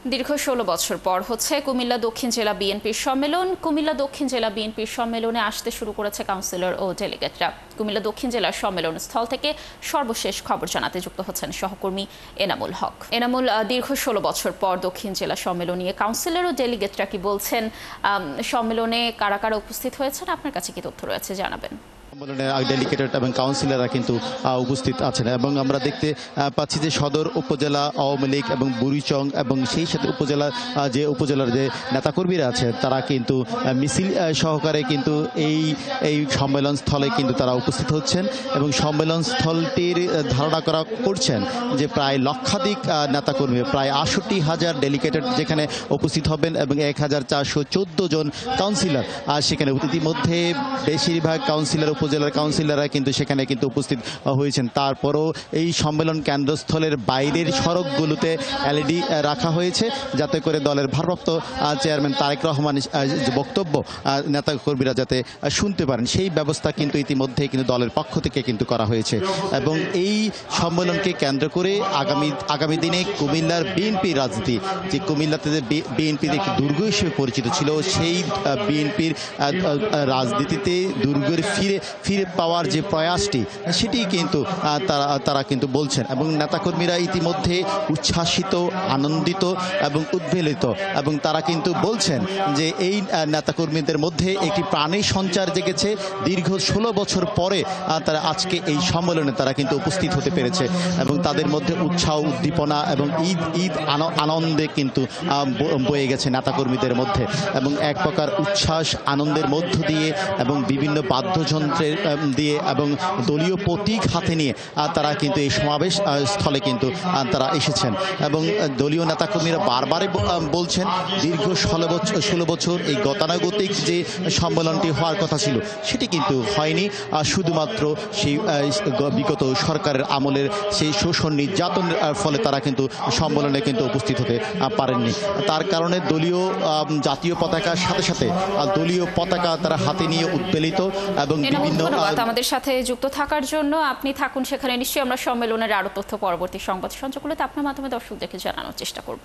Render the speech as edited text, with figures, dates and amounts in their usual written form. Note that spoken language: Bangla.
দীর্ঘ ১৬ বছর পর হচ্ছে কুমিল্লা দক্ষিণ জেলা বিএনপির সম্মেলন। কুমিল্লা দক্ষিণ জেলা বিএনপির সম্মেলনে আসতে শুরু করেছে কাউন্সিলর ও ডেলিগেটরা। কুমিল্লা দক্ষিণ জেলার সম্মেলন স্থল থেকে সর্বশেষ খবর জানাতে যুক্ত হচ্ছেন সহকর্মী এনামুল হক। এনামুল, দীর্ঘ ১৬ বছর পর দক্ষিণ জেলা সম্মেলন নিয়ে কাউন্সিলর ও ডেলিগেটরা কি বলছেন? সম্মেলনে কারা কারা উপস্থিত হয়েছেন, আপনার কাছে কি তথ্য রয়েছে জানাবেন। সম্মেলনে ডেলিগেটেড এবং কাউন্সিলররা কিন্তু উপস্থিত আছেন এবং আমরা দেখতে পাচ্ছি যে সদর উপজেলা আওয়ামী লীগ এবং বুড়িচং এবং সেই সাথে উপজেলার যে নেতাকর্মীরা আছে তারা কিন্তু মিছিল সহকারে কিন্তু এই সম্মেলন স্থলে কিন্তু তারা উপস্থিত হচ্ছেন এবং সম্মেলন স্থলটির ধারণা করছেন যে প্রায় লক্ষাধিক নেতাকর্মী, প্রায় ৬৮,০০০ ডেলিগেটেড যেখানে উপস্থিত হবেন এবং ১,৪১৪ জন কাউন্সিলর সেখানে ইতিমধ্যে বেশিরভাগ উপজেলার কাউন্সিলররা কিন্তু সেখানে কিন্তু উপস্থিত হয়েছেন। তারপরও এই সম্মেলন কেন্দ্রস্থলের বাইরের সড়কগুলোতে এলইডি রাখা হয়েছে যাতে করে দলের ভারপ্রাপ্ত চেয়ারম্যান তারেক রহমান বক্তব্য নেতাকর্মীরা যাতে শুনতে পারেন, সেই ব্যবস্থা কিন্তু ইতিমধ্যে কিন্তু দলের পক্ষ থেকে কিন্তু করা হয়েছে। এবং এই সম্মেলনকে কেন্দ্র করে আগামী দিনে কুমিল্লার বিএনপি রাজনীতি, যে কুমিল্লাতে বিএনপির একটি দুর্গ হিসেবে পরিচিত ছিল, সেই বিএনপির রাজনীতিতে দুর্গের ফিরে পাওয়ার যে প্রয়াসটি সেটি কিন্তু তারা কিন্তু বলছেন এবং নেতাকর্মীরা ইতিমধ্যে উচ্ছ্বাসিত, আনন্দিত এবং উদ্বেলিত এবং তারা কিন্তু বলছেন যে এই নেতাকর্মীদের মধ্যে একটি প্রাণের সঞ্চার জেগেছে। দীর্ঘ ১৬ বছর পরে তারা আজকে এই সম্মেলনে তারা কিন্তু উপস্থিত হতে পেরেছে এবং তাদের মধ্যে উৎসাহ, উদ্দীপনা এবং ঈদ আনন্দে কিন্তু বয়ে গেছে নেতাকর্মীদের মধ্যে এবং এক প্রকার উচ্ছ্বাস আনন্দের মধ্য দিয়ে এবং বিভিন্ন বাদ্যযন্ত্রের দিয়ে এবং দলীয় প্রতীক হাতে নিয়ে তারা কিন্তু এই সমাবেশ স্থলে কিন্তু তারা এসেছেন এবং দলীয় নেতাকর্মীরা বারবারে বলছেন দীর্ঘ ১৬ বছর এই গতানুগতিক যে সম্মেলনটি হওয়ার কথা ছিল সেটি কিন্তু হয়নি। শুধুমাত্র সেই বিগত সরকারের আমলের সেই শোষণ নির্যাতনের ফলে তারা কিন্তু সম্মেলনে কিন্তু উপস্থিত হতে পারেননি। তার কারণে দলীয় জাতীয় পতাকার সাথে সাথে দলীয় পতাকা তারা হাতে নিয়ে উদ্বেলিত এবং বিভিন্ন আমাদের সাথে যুক্ত থাকার জন্য। আপনি থাকুন সেখানে, নিশ্চয়ই আমরা সম্মেলনের আরো তথ্য পরবর্তী সংবাদ সঞ্চালকুলিতে আপনার মাধ্যমে দর্শকদেরকে জানানোর চেষ্টা করব।